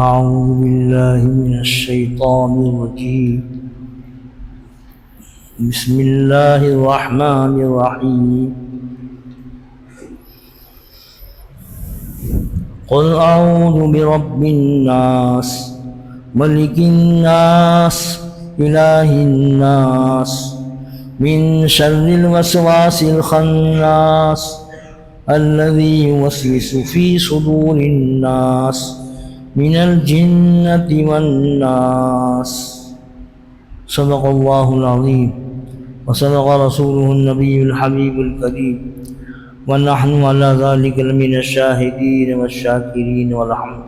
أعوذ بالله من الشيطان الرجيم بسم الله الرحمن الرحيم قل أعوذ برب الناس ملك الناس إله الناس من شر الوسواس الخناس الذي يوسوس في صدور الناس من الجنة والناس صدق الله العظيم وصدق رسوله النبي الحبيب الكريم ونحن على ذلك من الشاهدين والشاكرين والحمد.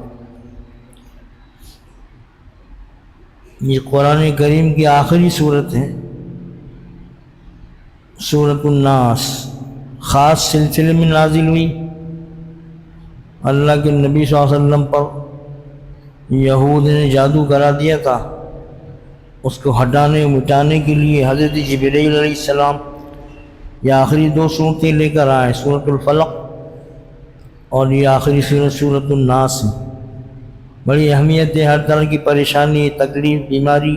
یہ قرآن کریم کی آخری صورت ہے، سورۃ الناس. خاص سلسلے میں نازل ہوئی. اللہ کے نبی صلی اللہ علیہ وسلم پر یہود نے جادو کرا دیا تھا، اس کو ہٹانے مٹانے کے لیے حضرت جبرائیل علیہ السلام یہ آخری دو صورتیں لے کر آئے، سورۃ الفلق اور یہ آخری صورت سورۃ الناس ہے. بڑی اہمیت ہے. ہر طرح کی پریشانی، تکلیف، بیماری،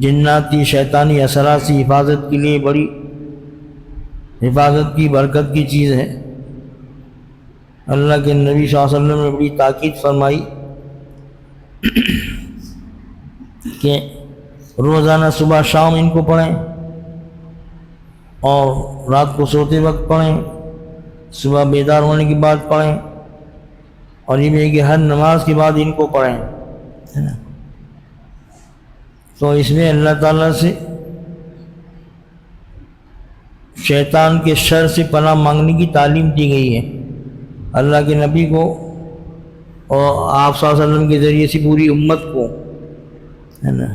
جناتی شیطانی اثرات سے حفاظت کے لیے بڑی حفاظت کی برکت کی چیز ہے. اللہ کے نبی صلی اللہ علیہ وسلم نے بڑی تاکید فرمائی کہ روزانہ صبح شام ان کو پڑھیں اور رات کو سوتے وقت پڑھیں، صبح بیدار ہونے کے بعد پڑھیں، اور یہ بھی ہے کہ ہر نماز کے بعد ان کو پڑھیں. تو اس میں اللہ تعالیٰ سے شیطان کے شر سے پناہ مانگنے کی تعلیم دی گئی ہے. اللہ کے نبی کو اور آپ صلی اللہ علیہ وسلم کے ذریعے سے پوری امت کو ہے نا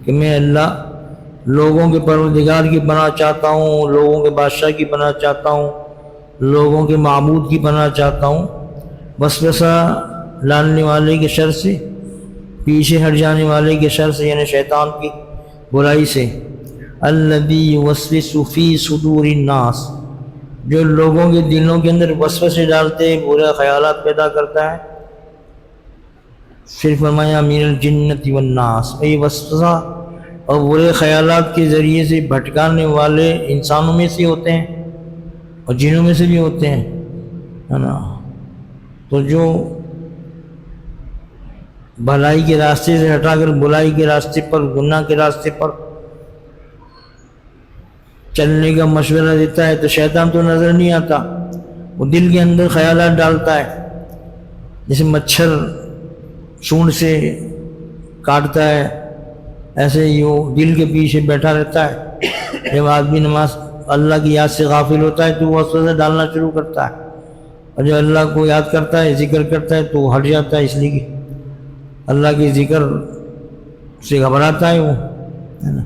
کہ میں اللہ لوگوں کے پروردگار کی پناہ چاہتا ہوں، لوگوں کے بادشاہ کی پناہ چاہتا ہوں، لوگوں کے معبود کی پناہ چاہتا ہوں، وسوسہ ڈالنے والے کے شر سے، پیچھے ہٹ جانے والے کے شر سے، یعنی شیطان کی برائی سے. الذی یوسوس فی صدور الناس، جو لوگوں کے دلوں کے اندر وسوسے ڈالتے، برے خیالات پیدا کرتا ہے. پھر فرمایا من الجنۃ والناس، یہ وسوسہ اور برے خیالات کے ذریعے سے بھٹکانے والے انسانوں میں سے ہوتے ہیں اور جنوں میں سے بھی ہوتے ہیں، ہے نا. تو جو بھلائی کے راستے سے ہٹا کر برائی کے راستے پر، گناہ کے راستے پر چلنے کا مشورہ دیتا ہے، تو شیطان تو نظر نہیں آتا، وہ دل کے اندر خیالات ڈالتا ہے. جیسے مچھر سونڈ سے کاٹتا ہے، ایسے ہی وہ دل کے پیچھے بیٹھا رہتا ہے. جب آدمی نماز اللہ کی یاد سے غافل ہوتا ہے تو وہ وسوسہ ڈالنا شروع کرتا ہے، اور جب اللہ کو یاد کرتا ہے، ذکر کرتا ہے، تو وہ ہٹ جاتا ہے، اس لیے کہ اللہ کے ذکر سے گھبراتا ہے وہ، ہے نا.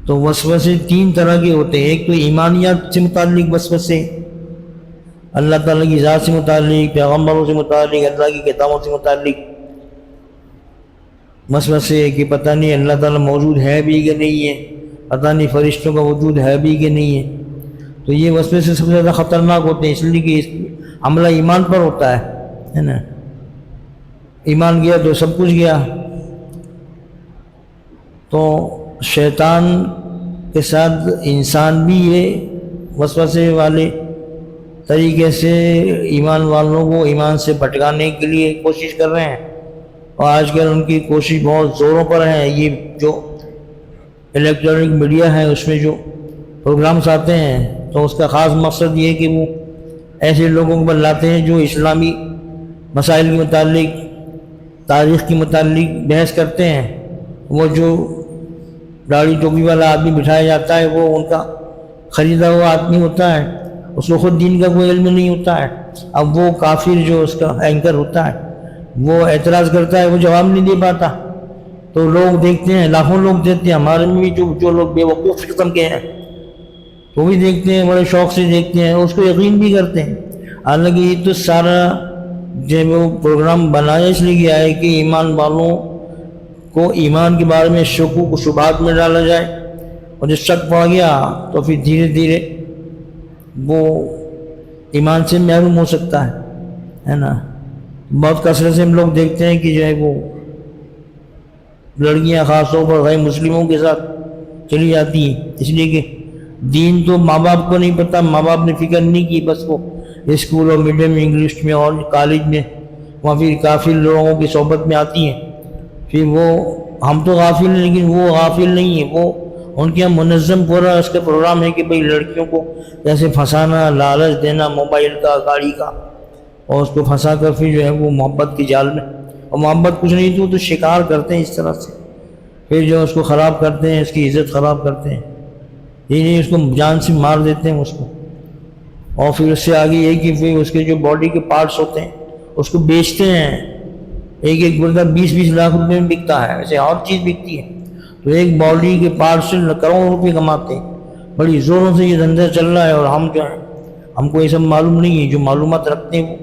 تو وسوسے تین طرح کے ہوتے ہیں. ایک تو ایمانیات سے متعلق وسوسے، اللہ تعالیٰ کی ذات سے متعلق، پیغمبروں سے متعلق، اللہ کی کتابوں سے متعلق وسوسے کہ پتہ نہیں اللہ تعالیٰ موجود ہے بھی کہ نہیں ہے، پتہ نہیں فرشتوں کا وجود ہے بھی کہ نہیں ہے. تو یہ وسوسے سب سے زیادہ خطرناک ہوتے ہیں، اس لیے کہ حملہ ایمان پر ہوتا ہے نا. ایمان گیا تو سب کچھ گیا. تو شیطان کے ساتھ انسان بھی یہ وسوسے والے طریقے سے ایمان والوں کو ایمان سے بھٹکانے کے لیے کوشش کر رہے ہیں، اور آج کل ان کی کوشش بہت زوروں پر ہے. یہ جو الیکٹرانک میڈیا ہے اس میں جو پروگرامز آتے ہیں، تو اس کا خاص مقصد یہ ہے کہ وہ ایسے لوگوں کو لاتے ہیں جو اسلامی مسائل کے متعلق، تاریخ کے متعلق بحث کرتے ہیں. وہ جو داڑھی ٹوپی والا آدمی بٹھایا جاتا ہے وہ ان کا خریدا ہوا آدمی ہوتا ہے، اس کو خود دین کا کوئی علم نہیں ہوتا ہے. اب وہ کافر جو اس کا اینکر ہوتا ہے وہ اعتراض کرتا ہے، وہ جواب نہیں دے پاتا. تو لوگ دیکھتے ہیں، لاکھوں لوگ دیکھتے ہیں، ہمارے میں بھی جو لوگ بے وقوف قسم کے ہیں وہ بھی دیکھتے ہیں، بڑے شوق سے دیکھتے ہیں، اس کو یقین بھی کرتے ہیں. حالانکہ یہ تو سارا جب وہ پروگرام بنایا اس لیے کیا ہے کہ ایمان والوں کو ایمان کے بارے میں شکوک و شبہات میں ڈالا جائے، اور جب شک پڑ گیا تو پھر دھیرے دھیرے وہ ایمان سے محروم ہو سکتا ہے نا. بہت کثرت سے ہم لوگ دیکھتے ہیں کہ جو ہے وہ لڑکیاں خاص طور پر غیر مسلموں کے ساتھ چلی جاتی ہیں، اس لیے کہ دین تو ماں باپ کو نہیں پتہ، ماں باپ نے فکر نہیں کی، بس وہ اسکول اور میڈیم انگلش میں اور کالج میں وہاں پھر کافی لوگوں کی صحبت میں آتی ہیں، پھر وہ ہم تو غافل ہیں لیکن وہ غافل نہیں ہیں، وہ ان کے یہاں منظم پورا اس کا پروگرام ہے کہ بھئی لڑکیوں کو کیسے پھنسانا، لالچ دینا موبائل کا، گاڑی کا، اور اس کو پھنسا کر پھر جو ہے وہ محبت کی جال میں، اور محبت کچھ نہیں تو شکار کرتے ہیں اس طرح سے، پھر جو اس کو خراب کرتے ہیں، اس کی عزت خراب کرتے ہیں، یہ نہیں اس کو جان سے مار دیتے ہیں اس کو، اور پھر اس سے آگے یہ کہ پھر اس کے جو باڈی کے پارٹس ہوتے ہیں اس کو بیچتے ہیں، ایک ایک گردہ 20-20 لاکھ روپے میں بکتا ہے، ویسے اور چیز بکتی ہے، تو ایک باڈی کے پارٹ سے کروڑوں روپے کماتے ہیں، بڑی زوروں سے یہ دھندا چل رہا ہے، اور ہم جو ہیں ہم کو یہ سب معلوم نہیں ہے، جو معلومات رکھتے ہیں وہ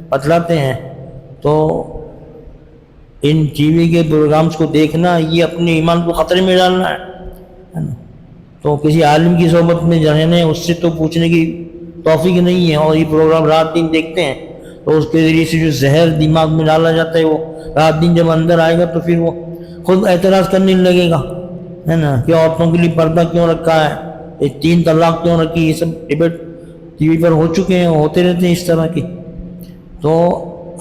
بتلاتے ہیں، تو ان ٹی وی کے پروگرامز کو دیکھنا یہ اپنے ایمان کو خطرے میں ڈالنا ہے نا، تو کسی عالم کی صحبت میں رہنے اس سے تو پوچھنے کی توفیق نہیں ہے، اور یہ پروگرام رات دن دیکھتے ہیں تو اس کے ذریعے سے جو زہر دماغ میں ڈالا جاتا ہے وہ رات دن جب اندر آئے گا تو پھر وہ خود اعتراض کرنے لگے گا، ہے نا، کہ عورتوں کے لیے پردہ کیوں رکھا ہے، یہ 3 طلاق کیوں رکھی، یہ سب ڈبیٹ ٹی وی پر ہو چکے ہیں، ہوتے رہتے ہیں اس طرح کے۔ تو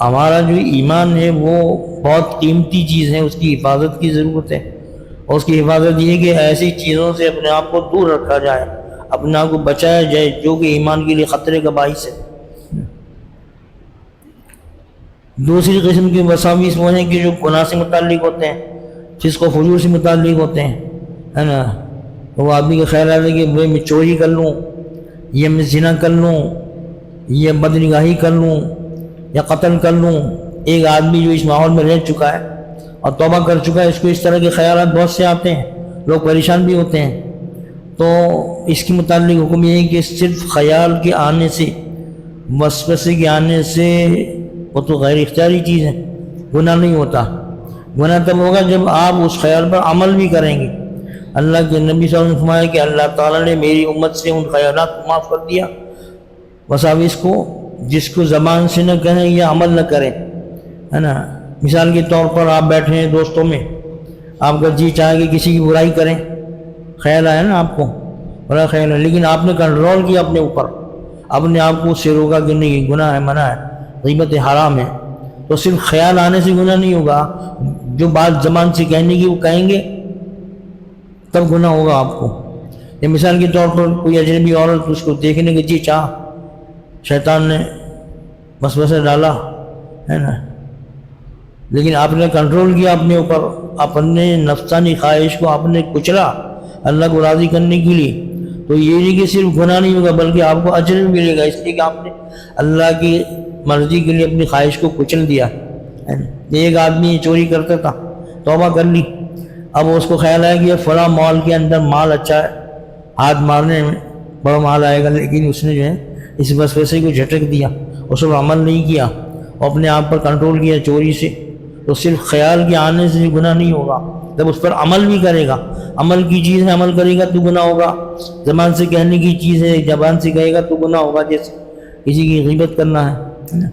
ہمارا جو ایمان ہے وہ بہت قیمتی چیز ہے، اس کی حفاظت کی ضرورت ہے، اور اس کی حفاظت یہ ہے کہ ایسی چیزوں سے اپنے آپ کو دور رکھا جائے، اپنے آپ کو بچایا جائے جو کہ ایمان کے لیے خطرے کا باعث ہے۔ دوسری قسم کے وساوس وہ ہیں کہ جو گناہ سے متعلق ہوتے ہیں، فسق و فجور سے متعلق ہوتے ہیں، ہے نا، وہ آدمی کا خیال آتا ہے کہ میں چوری کر لوں، یا میں زنا کر لوں، یا بدنگاہی کر لوں، یا قتل کر لوں۔ ایک آدمی جو اس ماحول میں رہ چکا ہے اور توبہ کر چکا ہے، اس کو اس طرح کے خیالات بہت سے آتے ہیں، لوگ پریشان بھی ہوتے ہیں، تو اس کے متعلق حکم یہ ہے کہ صرف خیال کے آنے سے، وسوسے کے آنے سے، وہ تو غیر اختیاری چیز ہے، گناہ نہیں ہوتا۔ گناہ تب ہوگا جب آپ اس خیال پر عمل بھی کریں گے۔ اللہ کے نبی صلی اللہ علیہ وسلم نے فرمایا کہ اللہ تعالیٰ نے میری امت سے ان خیالات کو معاف کر دیا، وساوس کو، جس کو زبان سے نہ کہیں یا عمل نہ کریں، ہے نا۔ مثال کے طور پر آپ بیٹھے ہیں دوستوں میں، آپ کا جی چاہے کہ کسی کی برائی کریں، خیال آیا نا آپ کو، بڑا خیال ہے، لیکن آپ نے کنٹرول کیا اپنے اوپر، اپنے آپ کو اس سے روکا کہ نہیں، گناہ ہے، منع ہے، غیبت حرام ہے، تو صرف خیال آنے سے گناہ نہیں ہوگا، جو بات زبان سے کہنے کی وہ کہیں گے تب گناہ ہوگا آپ کو۔ یہ مثال کے طور پر کوئی اجنبی عورت، اس کو دیکھنے کے جی چاہ، شیطان نے وسوسہ ڈالا، ہے نا، لیکن آپ نے کنٹرول کیا اپنے اوپر، اپنے نفسانی خواہش کو آپ نے کچلا اللہ کو راضی کرنے کے لیے، تو یہ نہیں کہ صرف گناہ نہیں ہوگا بلکہ آپ کو اجر بھی ملے گا، اس لیے کہ آپ نے اللہ کی مرضی کے لیے اپنی خواہش کو کچل دیا، ہے نا۔ ایک آدمی چوری کرتا تھا، توبہ کر لی، اب اس کو خیال آیا کہ یہ فلاں مال کے اندر مال اچھا ہے، ہاتھ مارنے میں بڑا مال آئے گا، لیکن اس نے جو ہے اس وسوسے کو جھٹک دیا، اس پر عمل نہیں کیا، اور اپنے آپ پر کنٹرول کیا چوری سے، تو صرف خیال کے آنے سے گناہ نہیں ہوگا، جب اس پر عمل بھی کرے گا، عمل کی چیز ہے، عمل کرے گا تو گناہ ہوگا، زبان سے کہنے کی چیز ہے، زبان سے کہے گا تو گناہ ہوگا، جیسے کسی کی غیبت کرنا ہے نا۔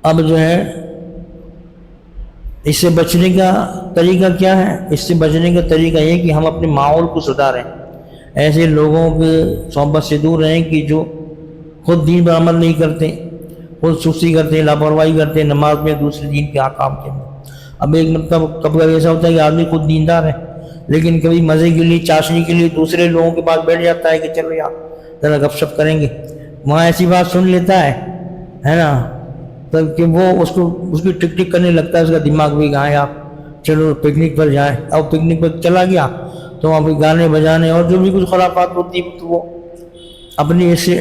اب جو ہے اس سے بچنے کا طریقہ کیا ہے؟ اس سے بچنے کا طریقہ یہ کہ ہم اپنے ماحول کو سدھاریں، ایسے لوگوں کے صحبت سے دور رہیں کہ جو خود دین پر عمل نہیں کرتے، خود سستی کرتے، لاپرواہی کرتے نماز میں، دوسرے دین کے احکام کے اندر۔ اب ایک مطلب کبھی ایسا ہوتا ہے کہ آدمی خود دیندار ہے لیکن کبھی مزے کے لیے، چاشنی کے لیے دوسرے لوگوں کے پاس بیٹھ جاتا ہے کہ چلو یار ذرا گپ شپ کریں گے، وہاں ایسی بات سن لیتا ہے نا، تب کہ وہ اس کی ٹک ٹک کرنے لگتا ہے، اس کا دماغ بھی گائے آپ چلو پکنک پر جائیں، اب پکنک پر چلا گیا تو وہاں پہ گانے بجانے اور جو بھی کچھ خرافات ہوتی ہے تو وہ اپنی اس سے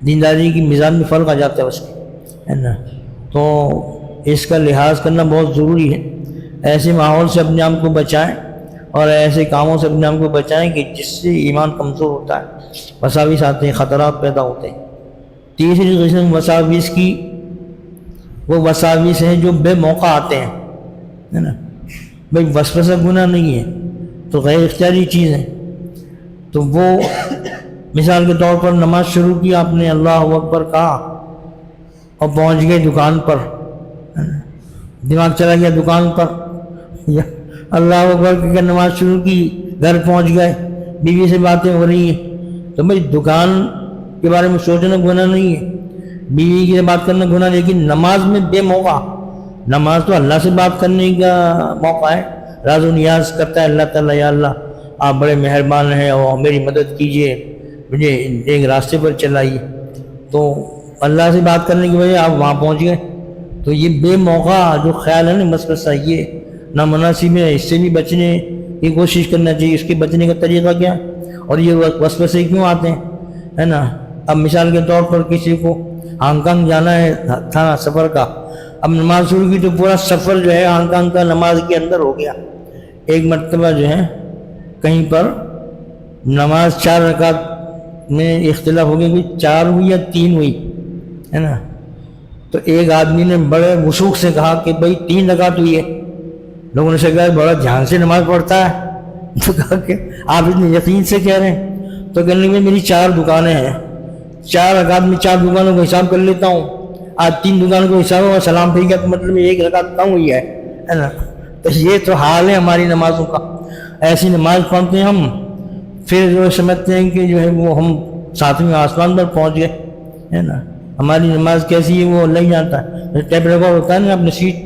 دینداری کی مزاج میں فرق آ جاتا ہے اس کے، ہے نا۔ تو اس کا لحاظ کرنا بہت ضروری ہے، ایسے ماحول سے اپنے آپ کو بچائیں اور ایسے کاموں سے اپنے آپ کو بچائیں کہ جس سے ایمان کمزور ہوتا ہے، وساوس آتے ہیں، خطرات پیدا ہوتے ہیں۔ تیسری قسم وساوس کی وہ وساوس ہیں جو بے موقع آتے ہیں، ہے نا۔ بھائی وسوسہ گناہ نہیں ہے تو غیر اختیاری چیز ہے، تو وہ مثال کے طور پر نماز شروع کی آپ نے، اللہ اکبر کہا اور پہنچ گئے دکان پر، دماغ چلا گیا دکان پر، اللہ اکبر کہ نماز شروع کی، گھر پہنچ گئے، بیوی سے باتیں ہو رہی ہیں، تو بھائی دکان کے بارے میں سوچنا گناہ نہیں ہے، بیوی کی بات کرنا گناہ، لیکن نماز میں بے موقع، نماز تو اللہ سے بات کرنے کا موقع ہے، راز و نیاز کرتا ہے اللہ تعالیٰ، یا اللہ آپ بڑے مہربان ہیں اور میری مدد کیجئے، مجھے ایک راستے پر چلائیے، تو اللہ سے بات کرنے کی وجہ آپ وہاں پہنچ گئے، تو یہ بے موقع جو خیال ہے نا وسوسہ، یہ نامناسب ہے، اس سے بھی بچنے کی کوشش کرنا چاہیے۔ اس کے بچنے کا طریقہ کیا ہے اور یہ وسوسے کیوں آتے ہیں، ہے نا؟ اب مثال کے طور پر کسی کو ہانگ کانگ جانا ہے تھا سفر کا، اب نماز شروع کی تو پورا سفر جو ہے ہانگ کانگ کا نماز کے اندر ہو گیا۔ ایک مرتبہ جو ہے کہیں پر نماز 4 رکعت میں اختلاف ہو گیا کہ 4 ہوئی یا 3 ہوئی، ہے نا؟ تو ایک آدمی نے بڑے وثوق سے کہا کہ بھائی 3 رکعت ہوئی ہے، لوگوں نے سے کہا بڑا دھیان سے نماز پڑھتا ہے، تو کہا کہ آپ اتنے یقین سے کہہ رہے ہیں، تو کہنے لگے میری 4 دکانیں ہیں، 4 رکعت میں 4 دکانوں کو حساب کر لیتا ہوں، آج 3 دکانوں کو حساب ہوا، سلام پھر گیا، تو مطلب 1 رکعت کم ہوئی ہے نا؟ تو یہ تو حال ہے ہماری نمازوں کا، ایسی نماز پڑھتے ہیں ہم، پھر جو سمجھتے ہیں کہ جو ہے وہ ہم 7ویں آسمان پر پہنچ گئے، ہے نا؟ ہماری نماز کیسی ہے وہ اللہ ہی جانتا ہے۔ ٹیپ ریکارڈ ہوتا ہے نا، اپنے سیٹ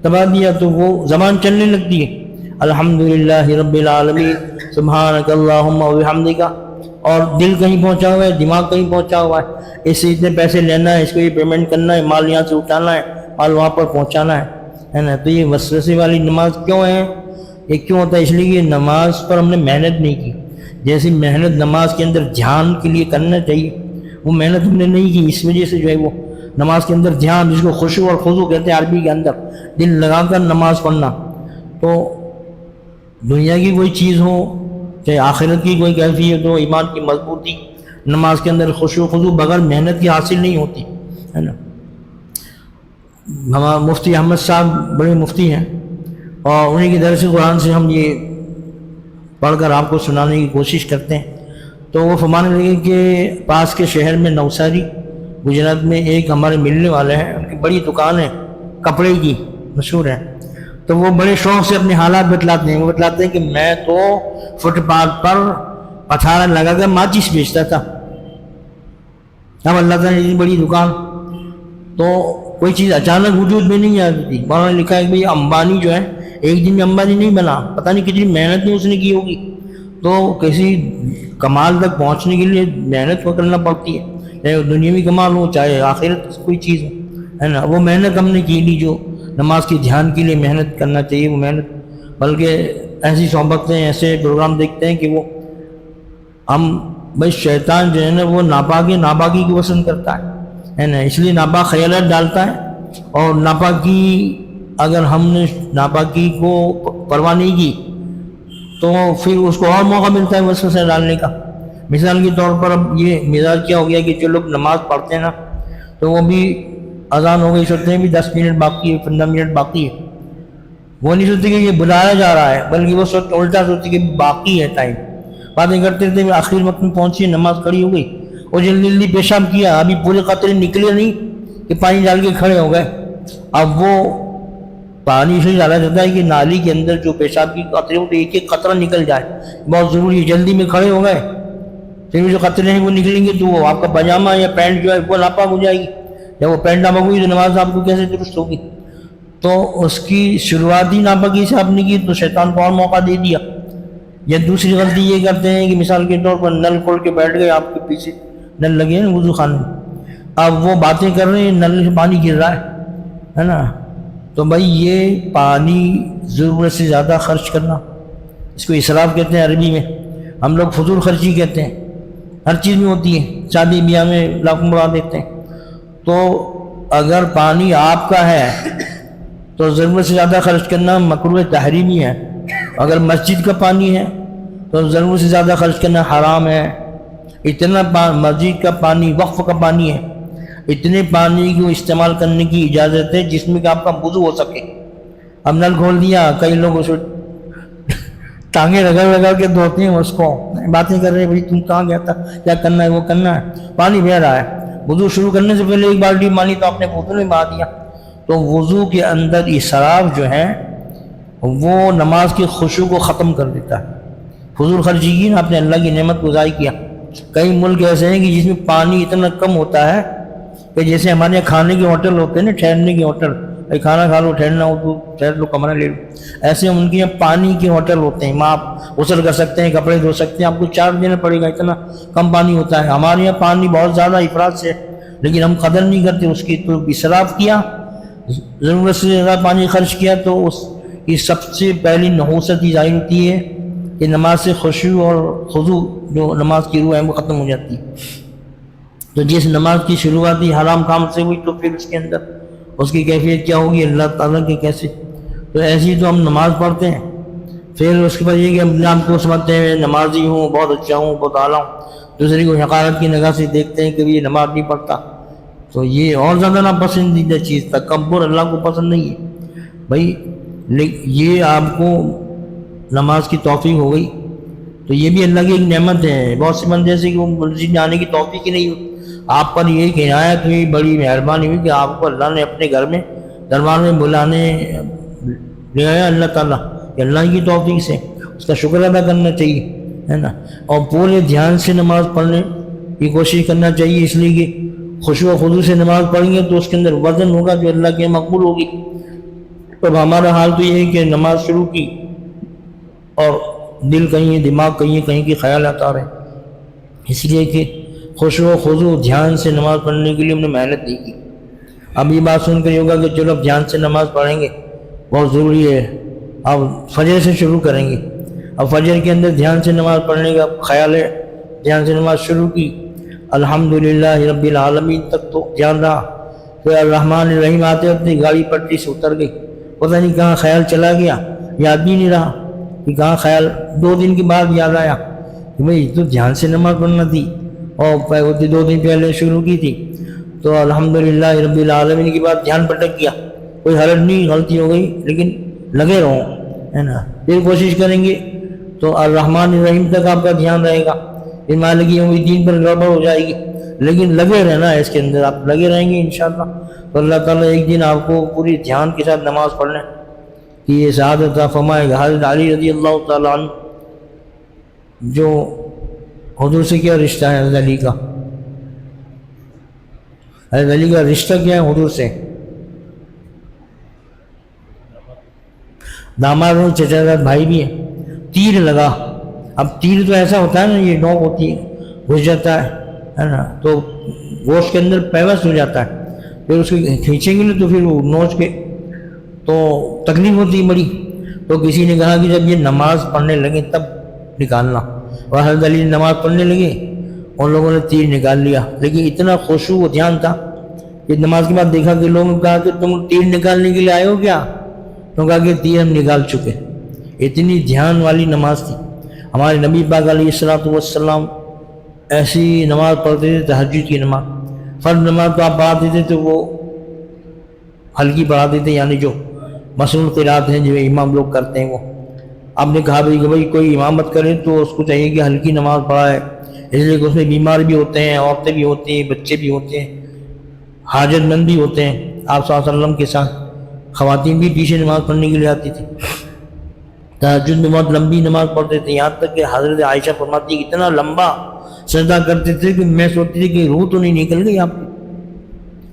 دبا دیا تو وہ زبان چلنے لگتی ہے، الحمدللہ رب العالمین سبحانک اللہم و بحمدک، اور دل کہیں پہنچا ہوا ہے، دماغ کہیں پہنچا ہوا ہے، اس سے اتنے پیسے لینا ہے، اس کو یہ پیمنٹ کرنا ہے، مال یہاں سے اٹھانا ہے، مال وہاں پر پہنچانا ہے نا؟ تو یہ وسوسے والی نماز کیوں ہے؟ یہ کیوں ہوتا ہے؟ اس لیے کہ نماز پر ہم نے محنت نہیں کی، جیسی محنت نماز کے اندر دھیان کے لیے کرنا چاہیے وہ محنت ہم نے نہیں کی، اس وجہ سے جو ہے وہ نماز کے اندر دھیان، جس کو خشوع اور خضوع کہتے ہیں عربی کے اندر، دل لگا کر نماز پڑھنا، تو دنیا کی کوئی چیز ہو چاہے آخرت کی کوئی کیفیت ہو، ایمان کی مضبوطی نماز کے اندر خشوع و خضوع بغیر محنت کی حاصل نہیں ہوتی، ہے نا؟ ہمارا مفتی احمد صاحب بڑے مفتی ہیں، اور انہیں کی درس قرآن سے ہم یہ پڑھ کر آپ کو سنانے کی کوشش کرتے ہیں، تو وہ فرمانے لگے کہ پاس کے شہر میں نوساری گجرات میں ایک ہمارے ملنے والے ہیں، ان کی بڑی دکان ہے کپڑے کی، مشہور ہے، تو وہ بڑے شوق سے اپنے حالات بتلاتے ہیں، وہ بتلاتے ہیں کہ میں تو فٹ پاتھ پر پتھارا لگا کر ماچس بیچتا تھا، اب اللہ تعالیٰ نے بڑی دکان، تو کوئی چیز اچانک وجود میں نہیں آتی تھی۔ مولانا نے لکھا ہے کہ بھئی امبانی جو ہے ایک دن میں امبانی نہیں بنا، پتہ نہیں کتنی محنت نہیں اس نے کی ہوگی، تو کسی کمال تک پہنچنے کے لیے محنت کو کرنا پڑتی ہے، چاہے دنیاوی کمال ہو چاہے آخرت کوئی چیز ہو، ہے نا؟ وہ محنت ہم نے کی لی جو نماز کے دھیان کے لیے محنت کرنا چاہیے، وہ محنت، بلکہ ایسی صحبتیں ایسے پروگرام دیکھتے ہیں کہ وہ ہم بھائی شیطان جو ہے نا وہ ناپاکی کو پسند کرتا ہے نا؟ اس لیے ناپاک خیالات ڈالتا ہے، اور ناپاکی اگر ہم نے ناپاکی کو پرواہ نہیں کی تو پھر اس کو اور موقع ملتا ہے وسوسہ ڈالنے کا۔ مثال کے طور پر اب یہ مزاج کیا ہو گیا کہ جو لوگ نماز پڑھتے ہیں نا تو وہ بھی اذان ہو گئی سوچتے ہیں بھی 10 منٹ باقی ہے، 15 منٹ باقی ہے، وہ نہیں سوچتے کہ یہ بلایا جا رہا ہے، بلکہ وہ الٹا سوچتے کہ باقی ہے ٹائم، باتیں کرتے تھے، آخر وقت میں پہنچی، نماز کھڑی ہو گئی، اور جلدی جلدی پیشاب کیا، ابھی پورے قطرے نکلے نہیں کہ پانی ڈال کے کھڑے ہو گئے، اب وہ پانی سے ڈالا جاتا ہے کہ نالی کے اندر جو پیشاب کی قطرے ہوتے ہیں ایک ایک قطرہ نکل جائے، بہت ضروری ہے، جلدی میں کھڑے ہو گئے، پھر جو قطرے ہیں وہ نکلیں گے تو وہ آپ کا پاجامہ یا پینٹ جو ہے وہ ناپاک ہو جائے گی، جب وہ پینٹ ناپاک ہوئی تو نماز آپ کو کیسے درست ہوگی؟ تو اس کی شروعاتی ناپاکی سے آپ نے کی تو شیطان کو اور موقع دے دیا۔ یا دوسری غلطی یہ کرتے ہیں کہ مثال کے طور پر نل کھول کے بیٹھ گئے، آپ کے پیچھے نل لگے ہیں وضو خانے میں، اب وہ باتیں کر رہے ہیں، نل سے پانی گر رہا ہے نا؟ تو بھائی یہ پانی ضرورت سے زیادہ خرچ کرنا، اس کو اسراف کہتے ہیں عربی میں، ہم لوگ فضول خرچی کہتے ہیں، ہر چیز میں ہوتی ہے، شادی بیاہ میں لاکھوں مرا دیتے ہیں۔ تو اگر پانی آپ کا ہے تو ضرورت سے زیادہ خرچ کرنا مکروہ تحریمی ہے، اگر مسجد کا پانی ہے تو ضرورت سے زیادہ خرچ کرنا حرام ہے۔ اتنا مسجد کا پانی وقف کا پانی ہے، اتنے پانی کو استعمال کرنے کی اجازت ہے جس میں کہ آپ کا وضو ہو سکے۔ اب نل کھول دیا، کئی لوگ اس ٹانگیں رگڑ رگڑ کے دھوتے ہیں اس کو، باتیں کر رہے ہیں بھائی تم کہاں گیا تھا، کیا کرنا ہے وہ کرنا ہے، پانی بہ رہا ہے، وضو شروع کرنے سے پہلے ایک بالٹی پانی تو آپ نے وضو میں بہا دیا۔ تو وضو کے اندر اسراف جو ہے وہ نماز کی خشوع کو ختم کر دیتا ہے۔ فضول خرچی کی نا، آپ نے اللہ کی نعمت کو ضائع کیا۔ کئی ملک ایسے ہیں کہ جس میں پانی اتنا کم ہوتا ہے کہ جیسے ہمارے یہاں کھانے کے ہوٹل ہوتے ہیں نا، ٹھہرنے کے ہوٹل، بھائی کھانا کھا لو، ٹھہرنا ہو تو ٹھہر لو، کمرہ لے لو، ایسے ان کے یہاں پانی کے ہوٹل ہوتے ہیں، وہاں آپ غسل کر سکتے ہیں، کپڑے دھو سکتے ہیں، آپ کو چارج دینا پڑے گا، اتنا کم پانی ہوتا ہے۔ ہمارے یہاں پانی بہت زیادہ افراط سے، لیکن ہم قدر نہیں کرتے اس کی، تو اسراف کیا، ضرورت سے زیادہ پانی خرچ کیا، تو اس کی سب سے پہلی نحوست ہی ظاہر ہوتی ہے کہ نماز سے خشوع اور خضوع جو نماز کی روح ہے وہ ختم ہو جاتی ہے۔ تو جس نماز کی شروعات ہی حرام کام سے ہوئی تو پھر اس کے اندر اس کی کیفیت کیا ہوگی اللہ تعالیٰ کی کیسے؟ تو ایسی تو ہم نماز پڑھتے ہیں، پھر اس کے بعد یہ کہ اپنے آپ کو سمجھتے ہیں نمازی ہوں، بہت اچھا ہوں، بہت اعلیٰ ہوں، دوسرے کو حقارت کی نگاہ سے دیکھتے ہیں کہ یہ نماز نہیں پڑھتا، تو یہ اور زیادہ ناپسندیدہ چیز، تکبر اللہ کو پسند نہیں ہے بھائی۔ یہ آپ کو نماز کی توفیق ہو گئی تو یہ بھی اللہ کی ایک نعمت ہے۔ بہت سے بندے ایسے کہ وہ مسجد میں آنے کی توفیق ہی نہیں ہوئی، آپ پر یہ ایک عنایت ہوئی، بڑی مہربانی ہوئی کہ آپ کو اللہ نے اپنے گھر میں دربار میں بلانے لے آیا اللہ تعالیٰ، کہ اللہ کی توفیق سے اس کا شکر ادا کرنا چاہیے، ہے نا، اور پورے دھیان سے نماز پڑھنے کی کوشش کرنا چاہیے، اس لیے کہ خشوع و خضوع سے نماز پڑھیں گے تو اس کے اندر وزن ہوگا جو اللہ کے مقبول ہوگی۔ اب ہمارا حال تو یہ ہے کہ نماز شروع کی اور دل کہیں، دماغ کہیں، کہیں کے خیالات آ رہے ہیں، اس لیے کہ خشوع و خضوع دھیان سے نماز پڑھنے کے لیے ہم نے محنت نہیں کی۔ اب یہ بات سن کر یہ ہوگا کہ چلو اب دھیان سے نماز پڑھیں گے، بہت ضروری ہے، اب فجر سے شروع کریں گے، اب فجر کے اندر دھیان سے نماز پڑھنے کا خیال ہے، دھیان سے نماز شروع کی، الحمدللہ رب العالمین تک تو دھیان رہا، پھر الرحمن الرحیم آتے ہوتے گاڑی پٹری سے اتر گئی، پتہ نہیں کہاں خیال چلا گیا، یاد بھی نہیں رہا کہ کہاں خیال، 2 دن کے بعد یاد آیا کہ بھائی تو دھیان سے نماز پڑھنا تھی اور 2 دن پہلے شروع کی تھی، تو الحمدللہ رب العالمین کے بعد دھیان پٹک گیا، کوئی حرج نہیں، غلطی ہو گئی لیکن لگے رہو، ہے نا، پھر کوشش کریں گے تو الرحمن الرحیم تک آپ کا دھیان رہے گا، پھر مالک یوم الدین پر گڑبڑ ہو جائے گی، لیکن لگے رہنا ہے اس کے اندر، آپ لگے رہیں گے انشاءاللہ تو اللہ تعالیٰ ایک دن آپ کو پوری دھیان کے ساتھ نماز پڑھنے کہ یہ سعادت عطا فرمائے گا۔ حضرت علی رضی اللہ تعالیٰ عنہ جو حضور سے کیا رشتہ ہے، حضرت علی کا، حضرت علی کا رشتہ کیا ہے حضور سے؟ داماد اور چچا زاد بھائی بھی ہے۔ تیر لگا، اب تیر تو ایسا ہوتا ہے نا، یہ نوک ہوتی ہے، گھس جاتا ہے نا، تو گوشت کے اندر پیوست ہو جاتا ہے، پھر اس کو کھینچیں گے نا تو پھر وہ نوچ کے تو تکلیف ہوتی ہے بڑی، تو کسی نے کہا کہ جب یہ نماز پڑھنے لگے تب نکالنا، اور حضرت علی نماز پڑھنے لگے ان لوگوں نے تیر نکال لیا، لیکن اتنا خشوع و دھیان تھا کہ نماز کے بعد دیکھا کہ لوگوں نے کہا کہ تم تیر نکالنے کے لیے آئے ہو کیا؟ تو کہا کہ تیر ہم نکال چکے، اتنی دھیان والی نماز تھی۔ ہمارے نبی پاک علیہ الصلوۃ والسلام ایسی نماز پڑھتے تھے، تہجد کی نماز، فرض نماز تو آپ پڑھاتے تھے تو وہ ہلکی پڑھاتے تھے، یعنی جو مصنون قرات ہیں جو امام لوگ کرتے ہیں وہ، آپ نے کہا کہ بھائی کوئی امامت کرے تو اس کو چاہیے کہ ہلکی نماز پڑھائے، اس لیے کہ اس میں بیمار بھی ہوتے ہیں، عورتیں بھی ہوتی ہیں، بچے بھی ہوتے ہیں، حاجت مند بھی ہوتے ہیں۔ آپ صلی اللہ علیہ وسلم کے ساتھ خواتین بھی پیچھے نماز پڑھنے کے لیے آتی تھی، تہجد میں بہت لمبی نماز پڑھتے تھے، یہاں تک کہ حضرت عائشہ فرماتی کہ اتنا لمبا سجدہ کرتے تھے کہ میں سوچتی تھی کہ روح تو نہیں نکل گئی آپ کی،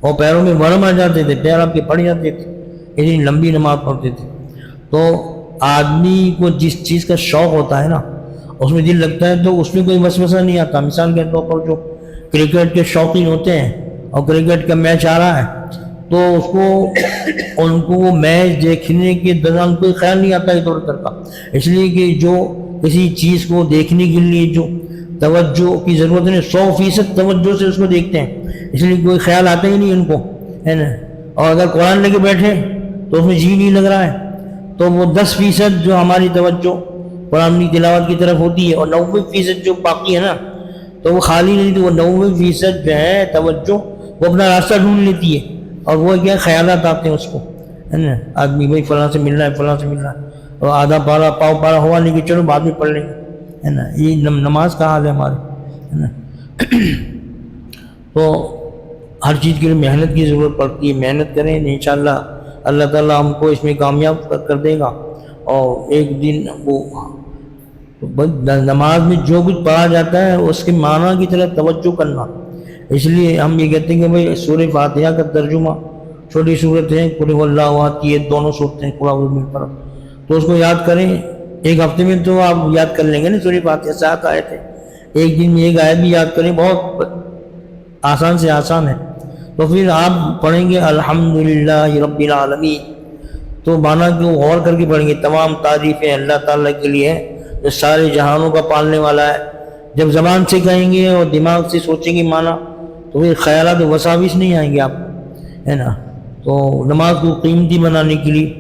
اور پیروں میں ورم آ جاتے تھے، پیر آپ کے پڑ جاتے تھے، اتنی لمبی نماز پڑھتے تھے۔ تو آدمی کو جس چیز کا شوق ہوتا ہے نا، اس میں دل لگتا ہے تو اس میں کوئی وسوسہ نہیں آتا۔ مثال کے طور پر جو کرکٹ کے شوقین ہوتے ہیں اور کرکٹ کا میچ آ رہا ہے تو ان کو وہ میچ دیکھنے کے دوران کوئی خیال نہیں آتا ادھر ادھر کا، اس لیے کہ جو کسی چیز کو دیکھنے کے لیے جو توجہ کی ضرورت ہے 100% توجہ سے اس کو دیکھتے ہیں، اس لیے کوئی خیال آتا ہی نہیں ان کو، ہے نا۔ اور اگر قرآن لے کے بیٹھے تو اس میں جی نہیں لگ رہا ہے تو وہ 10% جو ہماری توجہ قرآن کی تلاوت کی طرف ہوتی ہے اور 90% جو باقی ہے نا تو وہ خالی نہیں، تو وہ 90% جو ہے توجہ وہ اپنا راستہ ڈھونڈ لیتی ہے، اور وہ کیا خیالات آتے ہیں اس کو، ہے نا، آدمی بھائی فلاں سے مل رہا ہے، فلاں سے مل رہا ہے، اور آدھا پارا پاؤ پارا ہوا نہیں کہ چلو بعد میں پڑھ لیں گے، ہے نا، یہ نماز کا حال ہے ہمارے، ہے نا۔ تو ہر چیز کے لیے محنت کی ضرورت پڑتی ہے، محنت کریں انشاءاللہ اللہ تعالیٰ ہم کو اس میں کامیاب کر دے گا، اور ایک دن وہ نماز میں جو کچھ پڑھا جاتا ہے اس کے معنی کی طرف توجہ کرنا۔ اس لیے ہم یہ کہتے ہیں کہ بھائی سورہ فاتحہ کا ترجمہ، چھوٹی صورت ہے قل هو اللہ احد کی، یہ دونوں صورتیں قل اعوذ برب الفلق، تو اس کو یاد کریں۔ ایک ہفتے میں تو آپ یاد کر لیں گے نا سورہ فاتحہ، 7 آیت ہے، ایک دن میں ایک آیت بھی یاد کریں، بہت آسان سے آسان ہے۔ تو پھر آپ پڑھیں گے الحمدللہ رب العالمین، تو معنی کو غور کر کے پڑھیں گے، تمام تعریفیں اللہ تعالیٰ کے لیے ہیں جو سارے جہانوں کا پالنے والا ہے۔ جب زبان سے کہیں گے اور دماغ سے سوچیں گے معنی، تو پھر خیالات و وساوس نہیں آئیں گے آپ کو، ہے نا۔ تو نماز کو قیمتی بنانے کے لیے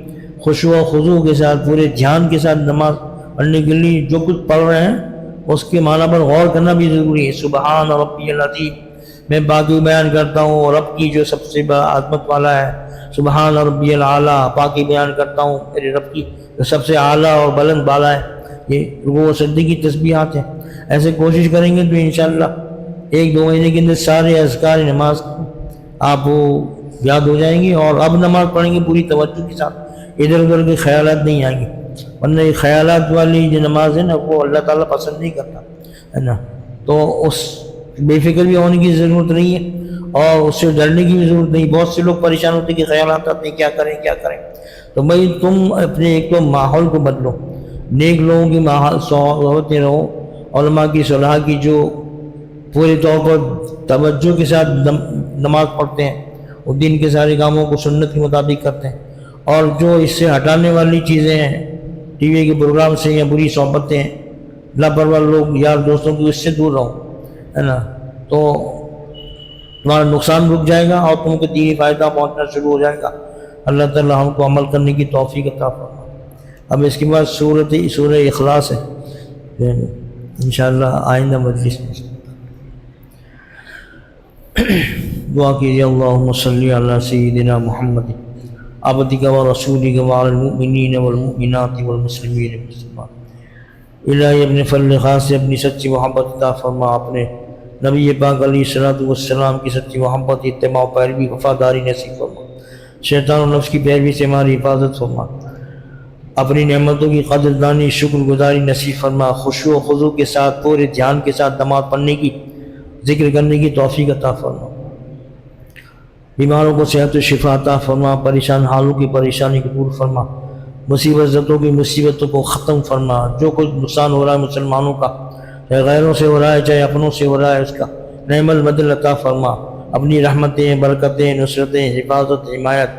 خشوع و خضوع کے ساتھ، پورے دھیان کے ساتھ نماز پڑھنے کے لیے جو کچھ پڑھ رہے ہیں اس کے معنی پر غور کرنا بھی ضروری ہے۔ سبحان ربی العظیم، میں باقی بیان کرتا ہوں رب کی جو سب سے بڑا عظمت والا ہے، سبحان ربی الاعلیٰ، پاکی بیان کرتا ہوں میرے رب کی جو سب سے اعلیٰ اور بلند بالا ہے۔ یہ رکوع و سجدے کی تسبیحات ہیں۔ ایسے کوشش کریں گے تو انشاءاللہ 1-2 مہینے کے اندر سارے اذکار نماز آپ کو یاد ہو جائیں گے، اور اب نماز پڑھیں گے پوری توجہ کے ساتھ، ادھر ادھر کے خیالات نہیں آئیں گے، ورنہ یہ خیالات والی جو نماز ہے نا وہ اللہ تعالیٰ پسند نہیں کرتا، ہے نا۔ تو اس بے فکر بھی ہونے کی ضرورت نہیں ہے، اور اس سے ڈرنے کی بھی ضرورت نہیں۔ بہت سے لوگ پریشان ہوتے ہیں کہ خیالات آتے ہیں، کیا کریں کیا کریں، تو بھائی تم اپنے ایک تو ماحول کو بدلو، نیک لوگوں کی صحبت میں رہو، علماء کی صلاح کی جو پورے طور پر توجہ کے ساتھ نماز پڑھتے ہیں، وہ دین کے سارے کاموں کو سنت کے مطابق کرتے ہیں، اور جو اس سے ہٹانے والی چیزیں ہیں، ٹی وی کے پروگرام سے یا بری صحبتیں ہیں، لاپرواہ لوگ یار دوستوں کی، اس سے دور رہو، ہے نا۔ تو تمہارا نقصان رک جائے گا اور تم کو دینی فائدہ پہنچنا شروع ہو جائے گا۔ اللہ تعالیٰ ہم کو عمل کرنے کی توفیق عطا فرمائے۔ اب اس کے بعد سورہ اخلاص ہے، انشاءاللہ آئندہ مجلس میں دعا کیجیے۔ اللہم صلی علی سیدنا محمد عبدک و رسولک وعلی المؤمنین والمؤمنات والمسلمین والمسلمات۔ الہی اپنے فضل خاص سے اپنی سچی محبت عطا فرما، اپنے نبی پاک علیہ الصلوۃ والسلام کی سچی محبت، اتباع و پیروی، وفاداری نصیب فرما، شیطان و نفس کی پیروی سے ہماری حفاظت فرما، اپنی نعمتوں کی قدردانی شکر گزاری نصیب فرما، خشوع و خضوع کے ساتھ پورے دھیان کے ساتھ نماز پڑھنے کی، ذکر کرنے کی توفیق عطا فرما، بیماروں کو صحت و شفا عطا فرما، پریشان حالوں کی پریشانی کو دور فرما، مصیبت زدوں کی مصیبتوں کو ختم فرما، جو کچھ نقصان ہو رہا ہے مسلمانوں کا، چاہے غیروں سے ہو رہا ہے چاہے اپنوں سے ہو رہا ہے، اس کا نعم البدل عطا فرما، اپنی رحمتیں، برکتیں، نصرتیں، حفاظت، حمایت،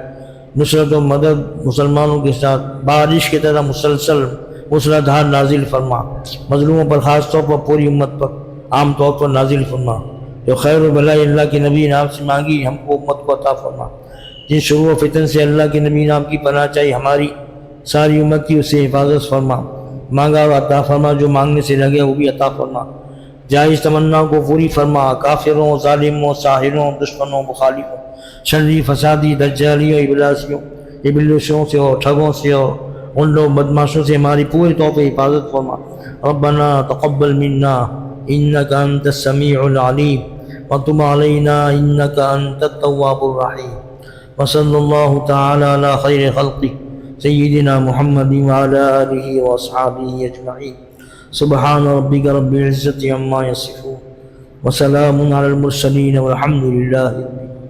نصرت و مدد مسلمانوں کے ساتھ بارش کی طرح مسلسل موسلادھار نازل فرما، مظلوموں پر خاص طور پر پوری امت پر عام طور پر نازل فرما، جو خیر و بھلائی اللہ کے نبی نے آپ سے مانگی ہم کو امت کو عطا فرما، جن شرور و فتن سے اللہ کے نبی نے آپ کی پناہ چاہی ہماری ساری امت کی، اسے حفاظت فرما، مانگا و عطا فرما، جو مانگنے سے لگے وہ بھی عطا فرما، جائز تمناؤں کو پوری فرما، کافروں، ظالموں، ساحروں، دشمنوں، مخالفوں، شری، فسادی، دجالیوں، ابلیسوں سے اور ٹھگوں سے اور ان لوگ بدماشوں سے ہماری پوری طور پہ حفاظت فرما۔ ربنا تقبل منا انك انت السميع العليم وتب علينا انك انت التواب الرحيم، وصلى الله تعالى على خير خلقه سيدنا محمد وعلى آله وأصحابه أجمعين، سبحان ربك رب العزة عما يصفون وسلام على المرسلين والحمد لله رب العالمين۔